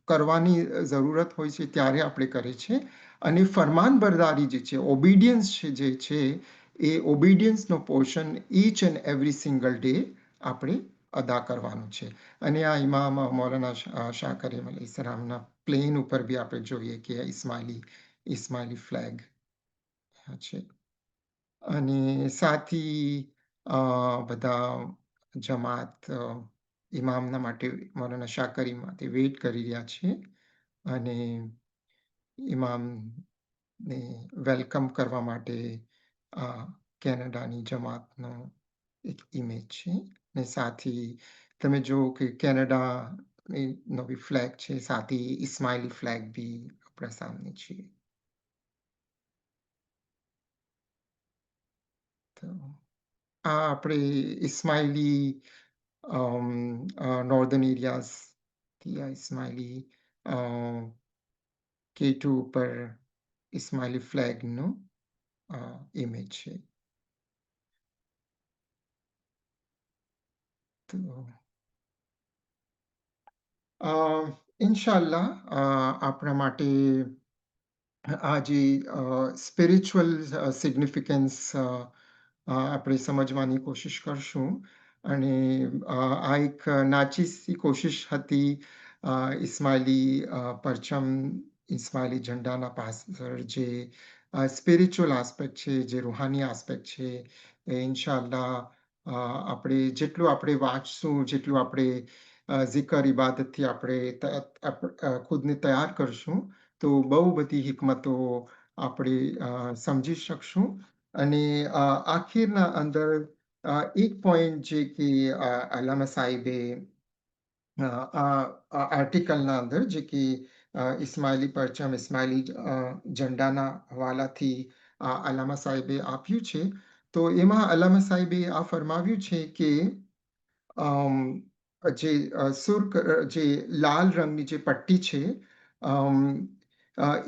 કરવાની જરૂરત હોય છે ત્યારે આપણે કરીએ છીએ અને ફરમાનબરદારી જે છે, ઓબિડિયન્સ જે છે એ ઓબિડિયન્સનો portion each and every single day આપણે અદા કરવાનું છે. અને આ ઇમામ મૌલાના શાહ કરીમ અલી સલામના પ્લેન ઉપર બી આપણે જોઈએ કે ઇસ્માઇલી ફ્લેગ છે. અને સાથી બધા જમાત ઇમામના માટે મૌલાના શાહ કરીમ માટે વેઇટ કરી રહ્યા છે અને ઇમામને વેલકમ કરવા માટે કેનેડાની જમાતનો એક ઇમેજ છે. ને સાથી તમે જો કે કેનેડાની નવી ફ્લેગ છે, સાથે ઇસ્માઇલી ફ્લેગ બી આપણા સામે છે. તો આ આપણે ઇસ્માઇલી નોર્ધન એરિયાઝથી આ ઇસ્માઇલી K2 ઉપર ઇસ્માઇલી ફ્લેગનો ઇમેજ છે. તો ઇન્શાલ્લાહ આપણા માટે આ જે સ્પિરિચ્યુઅલ સિગ્નિફિકન્સ આપણે સમજવાની કોશિશ કરશું. અને આ એક નાચીસી કોશિશ હતી ઇસ્માઇલી પરચમ, ઇસ્માઇલી ઝંડાના પાછળ જે સ્પિરિચ્યુઅલ આસ્પેક્ટ છે, જે રૂહાની આસ્પેક્ટ છે, એ ઇન્શાલ્લાહ આપણે જેટલું આપણે વાંચશું, જેટલું આપણે ઝિકર ઇબાદતથી આપણે ખુદને તૈયાર કરશું, તો બહુ બધી હિકમતો આપણે સમજી શકશું. અને આખીરના અંદર એક પોઈન્ટ જે કે અલ્લામા સાહેબે આર્ટિકલના અંદર જે કે ઇસ્માઇલી પરચમ, ઇસ્માઇલી ઝંડાના હવાલાથી અલ્લામા સાહેબે આપ્યું છે. તો એમાં અલ્લામા સાહેબે આ ફરમાવ્યું છે કે જે લાલ રંગની જે પટ્ટી છે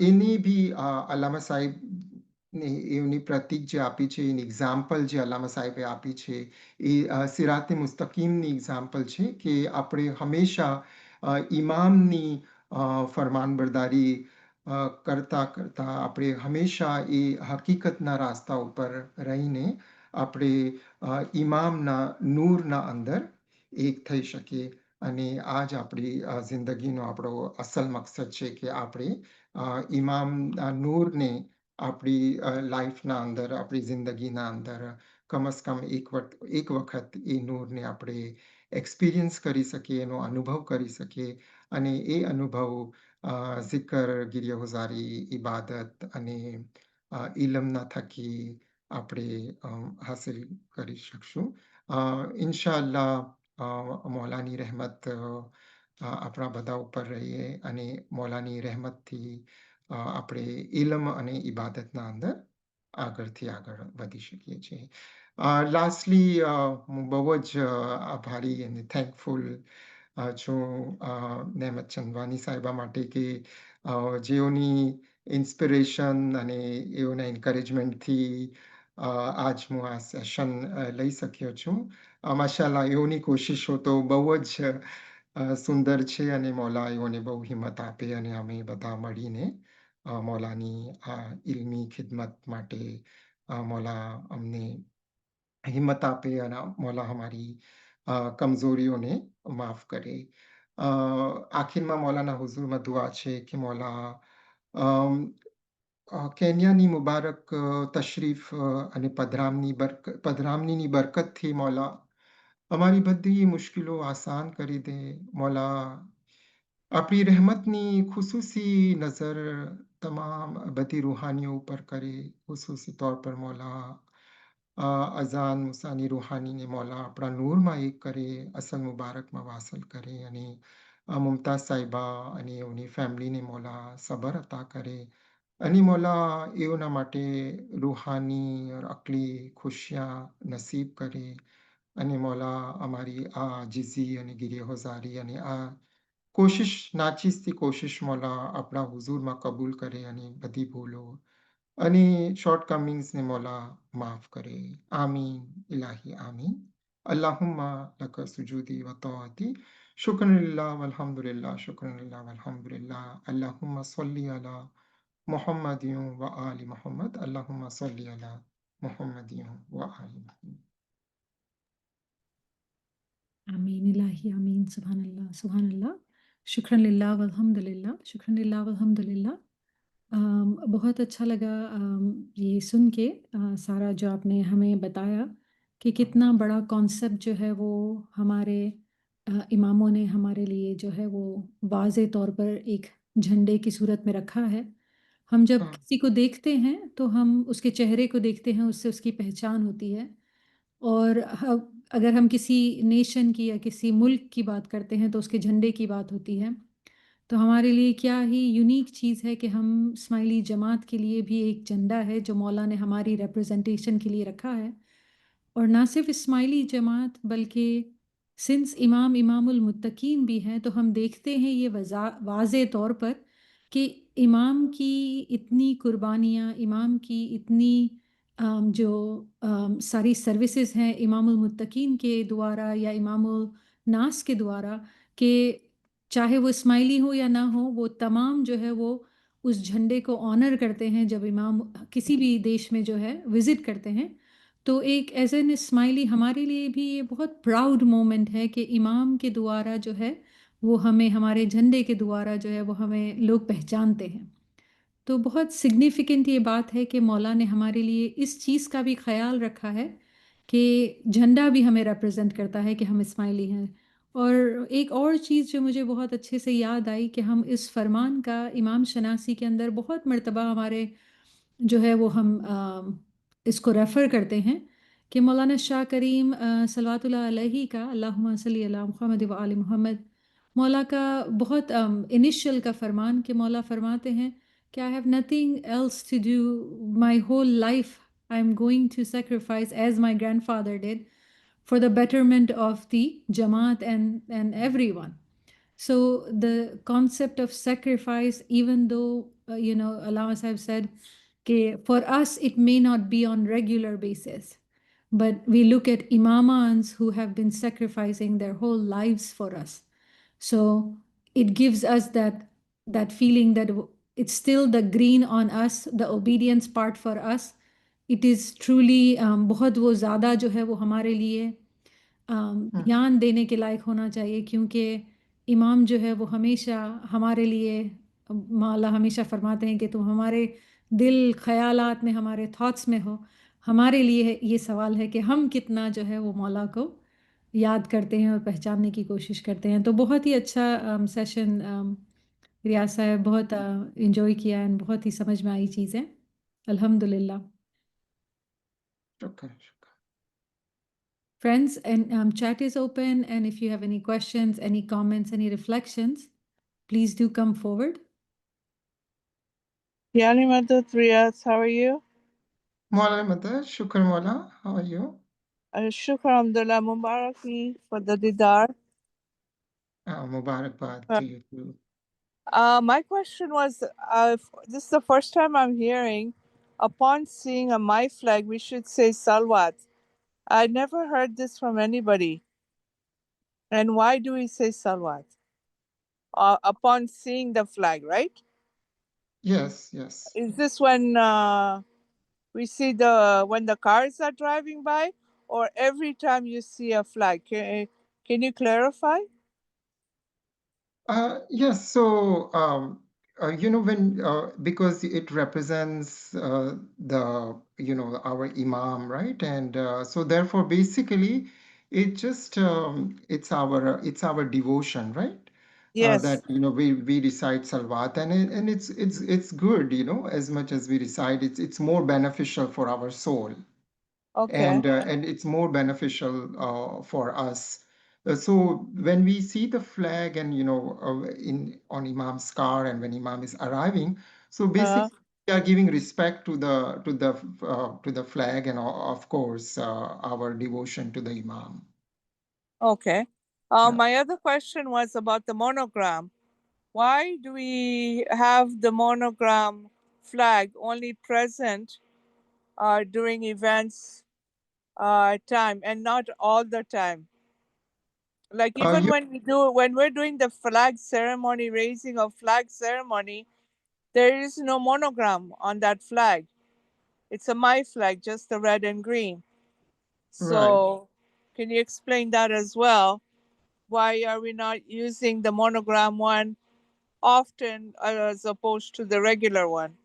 એની બી અલ્લામા સાહેબની પ્રતીક જે આપી છે, એની એક્ઝામ્પલ જે અલ્લામા સાહેબે આપી છે એ સિરાતે મુસ્તકીમની એક્ઝામ્પલ છે કે આપણે હંમેશા ઇમામની ફરમાનબરદારી કરતા કરતા આપણે હંમેશા એ હકીકતના રાસ્તા ઉપર રહીને આપણે ઇમામના નૂરના અંદર એક થઈ શકીએ. અને આ જ આપણી જિંદગીનો આપણો અસલ મકસદ છે કે આપણે ઇમામના નૂરને આપણી લાઈફના અંદર, આપણી જિંદગીના અંદર કમસ કમ એક વખત એ નૂરને આપણે એક્સપિરિયન્સ કરી શકીએ, એનો અનુભવ કરી શકીએ. અને એ અનુભવ ઝિકર, ગિરિયાગુઝારી, ઇબાદત અને ઇલમના થકી આપણે હાસિલ કરી શકશું. ઇન્શાઅલ્લાહ મૌલાની રહેમત આપણા બધા ઉપર રહીએ અને મૌલાની રહેમતથી આપણે ઇલમ અને ઇબાદતના અંદર આગળથી આગળ વધી શકીએ છીએ. લાસ્ટલી હું બહુ જ આભારી અને થેન્કફુલ છું નહેમત ચંદવાની સાહેબા માટે કે જેઓની ઇન્સ્પિરેશન અને એઓના એન્કરેજમેન્ટથી આજ હું આ સેશન લઈ શક્યો છું. માશાલ્લાહ એઓની કોશિશો તો બહુ જ સુંદર છે અને મૌલા એઓને બહુ હિંમત આપે અને અમે બધા મળીને મૌલાની આ ઇલ્મી ખિદમત માટે મૌલા અમને हिम्मत आपे અને मौला हमारी कमज़ोरियों ने माफ़ करे। आखिर में मौलाना हुज़ूर में दुआ છે કે મૌલા અમ, કેન્યાની મુબારક તશરીફ અને પધરામણીની બરકતથી મૌલા અમારી બધી મુશ્કેલો આસાન કરી દે। મૌલા આપણી રહેમતની ખુसूसी નઝર તમામ બધી રૂહાનીઓ ઉપર કરે। ખુसूसी તौर પર મૌલા અઝાન મૂસાની રૂહાનીને મૌલા આપણા નૂરમાં એક કરે, અસલ મુબારકમાં વાસલ કરે અને મુમતાઝ સાહિબા અને એમની ફેમિલીને મૌલા સબર અતા કરે અને મૌલા એઓના માટે રૂહાની और અકલી ખુશિયા નસીબ કરે અને મૌલા અમારી આ આજીઝી અને ગિરિહોઝારી અને આ કોશિશ નાચીસથી કોશિશ મૌલા આપણા હુઝુરમાં કબૂલ કરે અને બધી ભૂલો અને શોર્ટકમિંગ્સને મૌલા માફ કરે। આમીન ઇલાહી આમીન। અલ્લાहुम्मा लक सुजूदी व तौअती शुक्रन लिल्लाह वल्हम्दुलिल्लाह शुक्रन लिल्लाह वल्हम्दुलिल्लाह। अल्लाहुम्मा सल्ली अला मुहम्मदिन व आलि मुहम्मद। अल्लाहुम्मा सल्ली अला मुहम्मदिन व आलि मुहम्मद। आमीन इलाही आमीन। सुभान अल्लाह सुभान अल्लाह। शुक्रन लिल्लाह वल्हम्दुलिल्लाह शुक्रन लिल्लाह वल्हम्दुलिल्लाह। बहुत अच्छा लगा ये सुन के सारा जो आपने हमें बताया कि कितना बड़ा कॉन्सेप्ट जो है वो हमारे इमामों ने हमारे लिए जो है वो वाज़े तौर पर एक झंडे की सूरत में रखा है। हम जब हाँ। किसी को देखते हैं तो हम उसके चेहरे को देखते हैं, उससे उसकी पहचान होती है। और अगर हम किसी नेशन की या किसी मुल्क की बात करते हैं तो उसके झंडे की बात होती है। तो हमारे लिए क्या ही यूनिक चीज़ है कि हम स्माइली जमात के लिए भी एक झंडा है जो मौला ने हमारी रिप्रेजेंटेशन के लिए रखा है। और ना सिर्फ स्माइली जमात बल्कि सिंस इमामुल मुत्तकीन भी हैं तो हम देखते हैं ये वाज़े तौर पर कि इमाम की इतनी कुर्बानियाँ, इमाम की इतनी जो सारी सर्विसेज हैं इमामुल मुत्तकीन के द्वारा या इमामुल नास के द्वारा, कि चाहे वो स्माइली हो या ना हो, वो तमाम जो है वो उस झंडे को ऑनर करते हैं जब इमाम किसी भी देश में जो है विज़िट करते हैं। तो एक एज एन स्माइली हमारे लिए भी ये बहुत प्राउड मोमेंट है कि इमाम के द्वारा जो है वो हमें, हमारे झंडे के द्वारा जो है वो हमें लोग पहचानते हैं। तो बहुत सिग्निफिकेंट ये बात है कि मौला ने हमारे लिए इस चीज़ का भी ख्याल रखा है कि झंडा भी हमें रिप्रेजेंट करता है कि हम स्माइली हैं। और एक और चीज़ जो मुझे बहुत अच्छे से याद आई कि हम इस फरमान का इमाम शनासी के अंदर बहुत मर्तबा हमारे जो है वो हम इसको रेफ़र करते हैं कि मौलाना शाह करीम सल्लल्लाहु अलैहि का अल्लाहुम्मा सल्ली अला मुहम्मद व आलि मुहम्मद, मौला का बहुत इनिशियल का फरमान कि मौला फरमाते हैं कि I have nothing else to do, my whole life I am going to sacrifice as my grandfather did for the betterment of the Jamaat and everyone. So the concept of sacrifice, even though, Allah Sahib said, okay, for us it may not be on regular basis, but we look at imamans who have been sacrificing their whole lives for us. So it gives us that feeling that it's still the green on us, the obedience part for us. It is truly बहुत वो ज़्यादा जो है वो हमारे लिए ध्यान देने के लायक होना चाहिए, क्योंकि इमाम जो है वो हमेशा हमारे लिए, मौला हमेशा फरमाते हैं कि तुम हमारे दिल ख्यालात में, हमारे थॉट्स में हो। हमारे लिए ये सवाल है कि हम कितना जो है वो मौला को याद करते हैं और पहचानने की कोशिश करते हैं। तो बहुत ही अच्छा सेशन रियाज साहब, बहुत इंजॉय किया एंड बहुत ही समझ में आई चीज़ें, अल्हम्दुलिल्लाह। शुक्र शुक्र। Friends, and chat is open, and if you have any questions, any comments, any reflections, please do come forward. Yani Madhut, Riyaz, how are you? मौला मदद शुक्र मौला, how are you? Shukr Alhamdulillah, Mubarak for the Didar. मुबारकबाद to you too. My question was, this is the first time I'm hearing, upon seeing a my flag, we should say Salwat. I never heard this from anybody. And why do we say salawat? Upon seeing the flag, right? Yes, yes. Is this when we see when the cars are driving by, or every time you see a flag? Can you clarify? Yes, so because it represents our imam, right? And so therefore, basically, it's our devotion, right? Yes. That we recite salawat, and it's good, as much as we recite, it's more beneficial for our soul, Okay. and it's more beneficial for us. So when we see the flag and in on Imam's car and when Imam is arriving, so basically we are giving respect to the flag and of course our devotion to the Imam. Okay. Yeah. My other question was about the monogram. Why do we have the monogram flag only present during events time and not all the time? Like even You, when we're doing the flag ceremony, raising of flag ceremony, there is no monogram on that flag. It's a my flag, just the red and green. right. So can you explain that as well? Why are we not using the monogram one often as opposed to the regular one?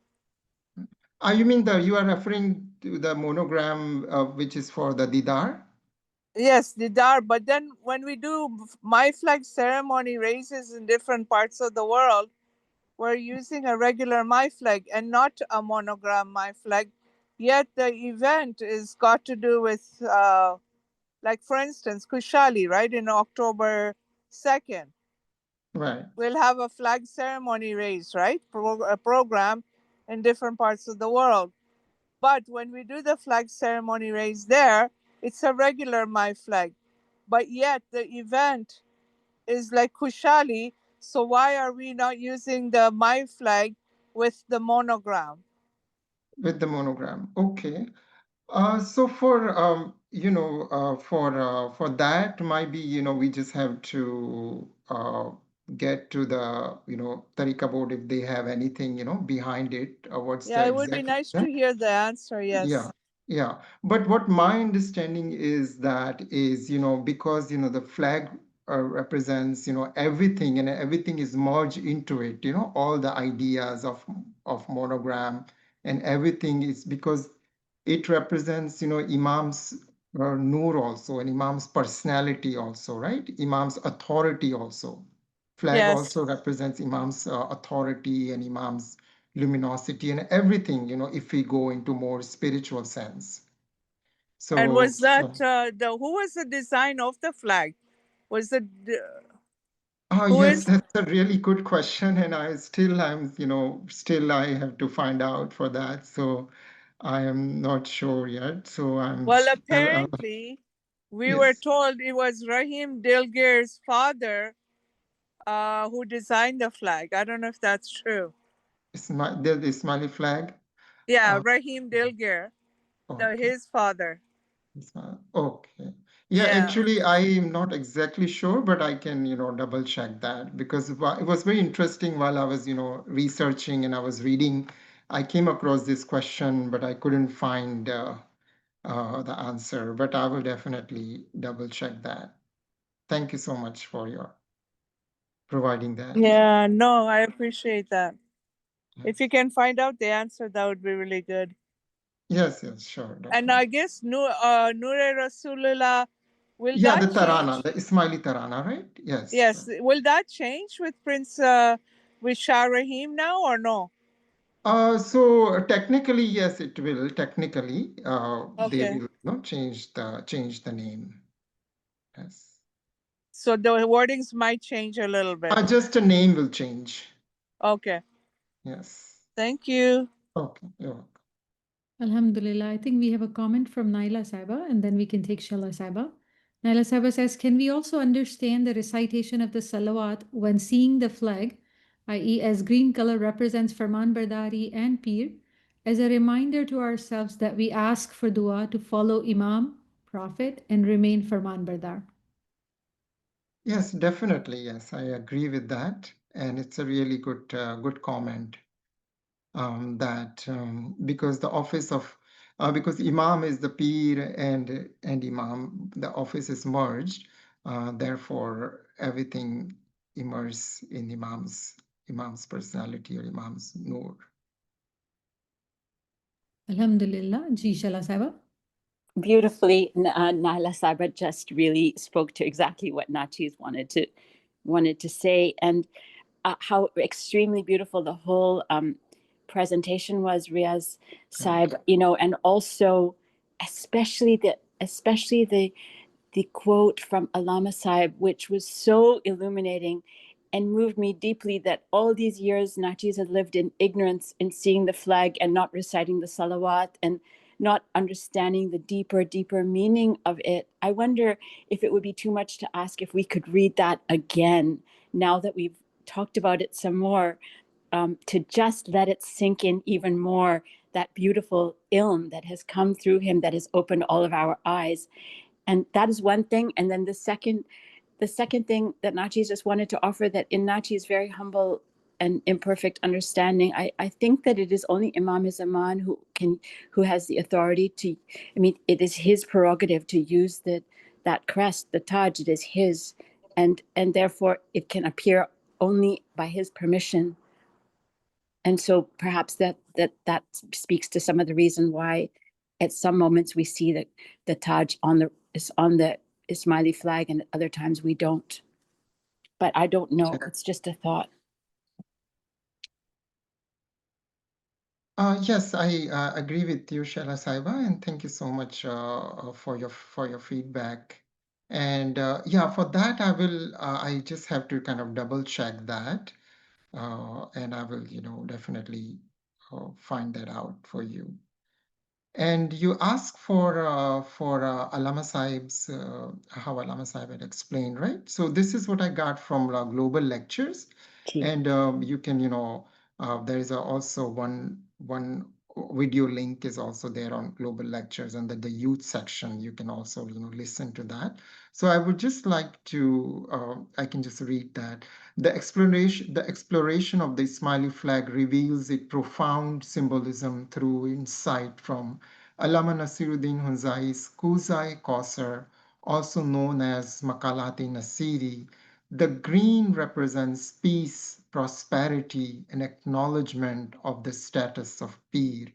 You mean you are referring to the monogram which is for the Didar? Yes, the dar. But then when we do my flag ceremony raises in different parts of the world, we're using a regular my flag and not a monogram my flag. Yet the event is got to do with, like for instance, Kushali, right? In October 2nd, Right. we'll have a flag ceremony raised, right? A program in different parts of the world. But when we do the flag ceremony raised there, it's a regular my flag. But yet the event is like Kushali. So why are we not using the my flag with the monogram? With the monogram. Okay. So for that might be, we just have to get to the, Tariqa board if they have anything, behind it, what's the Yeah, it would be exact nice to reason. hear the answer. Yeah, Yes. yeah. But what my understanding is that is, because, the flag represents, everything and everything is merged into it, all the ideas of monogram and everything is because it represents, Imam's nur also and Imam's personality also, right? Imam's authority also. Flag Yes. also represents Imam's authority and Imam's luminosity and everything, if we go into more spiritual sense. And So, was that the who was the design of the flag? Was it who yes, is? that's a really good question, and still I have to find out for that. So, I am not sure yet. So Well, apparently, we were yes, told it was Rahim Dilgir's father who designed the flag. I don't know if that's true. the Ismaili flag. Yeah, Uh, Rahim Dilgir, okay. his father. Okay. Yeah, Yeah. actually, I am not exactly sure, but I can, double check that because it was very interesting while I was, researching and I was reading. I came across this question, but I couldn't find the answer. But I will definitely double check that. Thank you so much for your providing that. Yeah, no, I appreciate that. If you can find out the answer, that would be really good. Yes, yes, sure, And definitely. I guess Nure Rasulullah, will Yeah, the that Tarana, change? the Ismaili Tarana, right? Yes, Yes, right. will that change with with Shah Rahim now or no? So technically, yes, it will. Technically, they Okay. will change the name. Yes. So the wordings might change a little bit. Just a name will change. Okay. Yes. Thank you. Okay. You're welcome. Alhamdulillah. I think we have a comment from Naila Saiba and then we can take Shala Saiba. Naila Saiba says, can we also understand the recitation of the salawat when seeing the flag, i.e. as green color represents Farman Bardari and Pir, as a reminder to ourselves that we ask for dua to follow Imam, Prophet and remain Farman Bardar? Yes, definitely. Yes, I agree with that. And it's a really good comment that because the office of because Imam is the Peer and Imam, the office is merged. Therefore, everything immerses in Imam's personality or Imam's Noor. Alhamdulillah. Ji Shala Saiba. Beautifully, Naila Saiba just really spoke to exactly what Nachi's wanted to say, and how extremely beautiful the whole presentation was, Riaz Saib. You know, and also especially the quote from Allama Sahib, which was so illuminating and moved me deeply, that all these years Nachis had lived in ignorance in seeing the flag and not reciting the salawat and not understanding the deeper meaning of it. I wonder if it would be too much to ask if we could read that again, now that we've talked about it some more, to just let it sink in even more, that beautiful ilm that has come through him, that has opened all of our eyes. And that is one thing. And then the second thing that Nachi just wanted to offer, that in Nachi's very humble and imperfect understanding, I think that it is only Imam Zaman who has the authority to, I mean, it is his prerogative to use that crest, the Taj, it is his, and therefore it can appear only by his permission. And so perhaps that speaks to some of the reason why at some moments we see that the Taj on the Ismaili flag, and at other times we don't. But I don't know. It's just a thought. Yes, I agree with you, Shala Saiba, and thank you so much for your feedback. And yeah, for that I just have to kind of double check that, and I will definitely find that out for you. And you ask for Allama Sahib's how Allama Sahib had explained, right? So this is what I got from Global Lectures, and you can there is also one video link is also there on Global Lectures, and the youth section you can also listen to that. So I would just like to I can just read that. The exploration of the Ismaili flag reveals its profound symbolism through insight from Allama Nasiruddin Hunzai's Kuzai Kausar, also known as Makalat-e Nasiri. The green represents peace, prosperity, and acknowledgement of the status of Pir.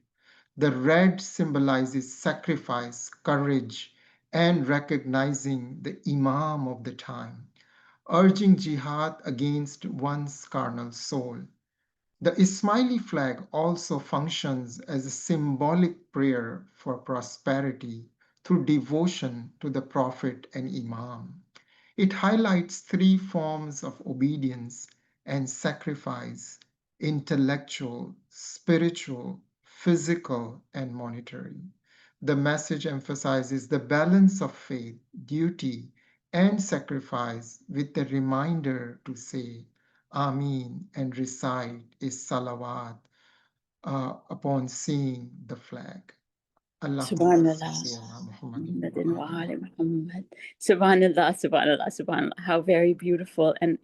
The red symbolizes sacrifice, courage, and recognizing the Imam of the time, urging jihad against one's carnal soul. The Ismaili flag also functions as a symbolic prayer for prosperity through devotion to the Prophet and Imam. It highlights three forms of obedience and sacrifice: intellectual, spiritual, physical, and monetary. The message emphasizes the balance of faith, duty, and sacrifice, with a reminder to say Ameen and recite a salawat upon seeing the flag. Subhanallah. Subhanallah, subhanallah, subhanallah. How very beautiful. And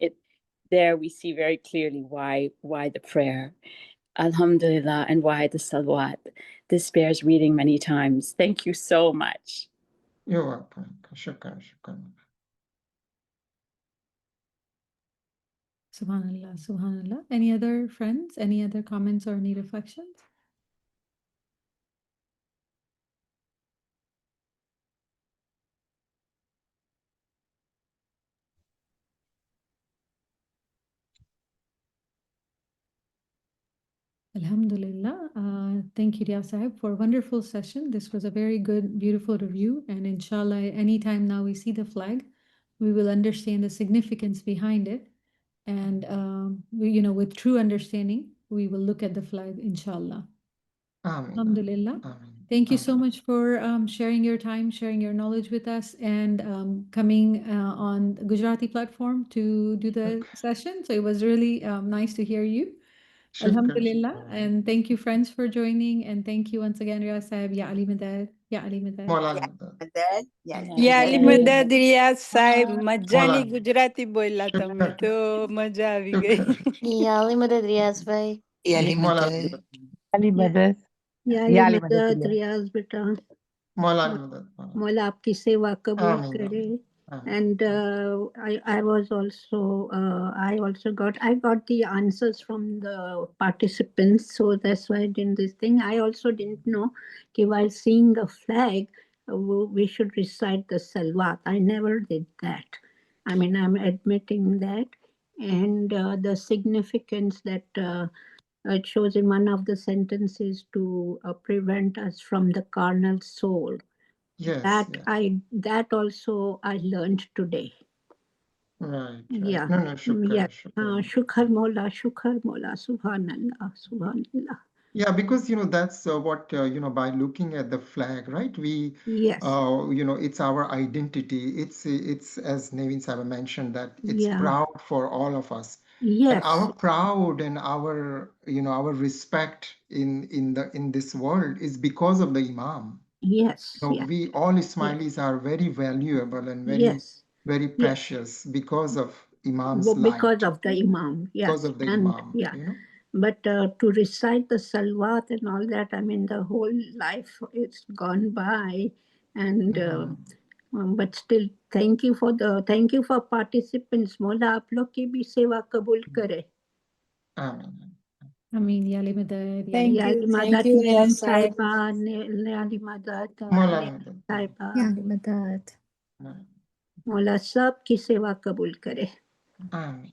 there we see very clearly why the prayer, Alhamdulillah, and why the salawat. This bears reading many times. Thank you so much. You're welcome. Shukran, shukran. Subhanallah, subhanallah. Any other friends? Any other comments or any reflections? Alhamdulillah. Thank you, Riaz Sahib, for a wonderful session. This was a very good, beautiful review. And inshallah, anytime now we see the flag, we will understand the significance behind it. And, with true understanding, we will look at the flag, inshallah. Ameen. Alhamdulillah. Ameen. Thank you so much for sharing your time, sharing your knowledge with us, and coming on the Gujarati platform to do the session. So it was really nice to hear you. Shukran, Alhamdulillah. shukran. And thank you, friends, for joining. And thank you once again, Riaz Sahib, Ya Ali Madad. Ya Ali Madad. મોલાની મદદ. મદદ. Yes. Yeah. યાલી Yeah. મદદ રિયાઝ સાહેબ મજાની મોલાની. ગુજરાતી બોલ્યા તમે શુક્ર. તો મજા આવી ગઈ શુક્ર. Yali Madad Riaz Bhai. યાલી મોલાની મદદ. મદદ. याली मदद याली याली मदद मदद रियाज बेटा મોલાની મદદ. मौला आपकी सेवा कबूल आमीन, करे. आमीन, आमीन. And I was also I got the answers from the participants, so that's why I did this thing. I also didn't know that while seeing the flag, we should recite the salawat. I never did that. I mean, I'm admitting that, and the significance that it shows in one of the sentences to prevent us from the carnal soul. Yes, That yes. that also I learned today. Right, right. Yeah. No, no, shukr, Yeah. shukr. Shukr Mola, Subhanallah, Subhanallah. Yeah, because that's what by looking at the flag, right? We Yes. it's our identity. It's as Naveen Saba mentioned that it's Yeah. proud for all of us. And Yes. our proud and our our respect in this world is because of the Imam. Yes. Yes. We all Ismailis are very valuable and very Yes. very Yes. precious because of Imam's Because light, of the Imam. Yes. because of the And Imam. yeah. But to recite the salawat and all that, I mean, the whole life it's gone by, and but still, thank you for participants. Mola, आप लोग की भी सेवा कबूल करे. Amen. Amin. Yali Madad. Thank you. Yali Thank Madad you, Neel Riaz Sahib. Saiba, Yali Madad Mola Neel Madad. Saiba. Yali Madad. मोला सब की सेवा कबूल करे. Amen.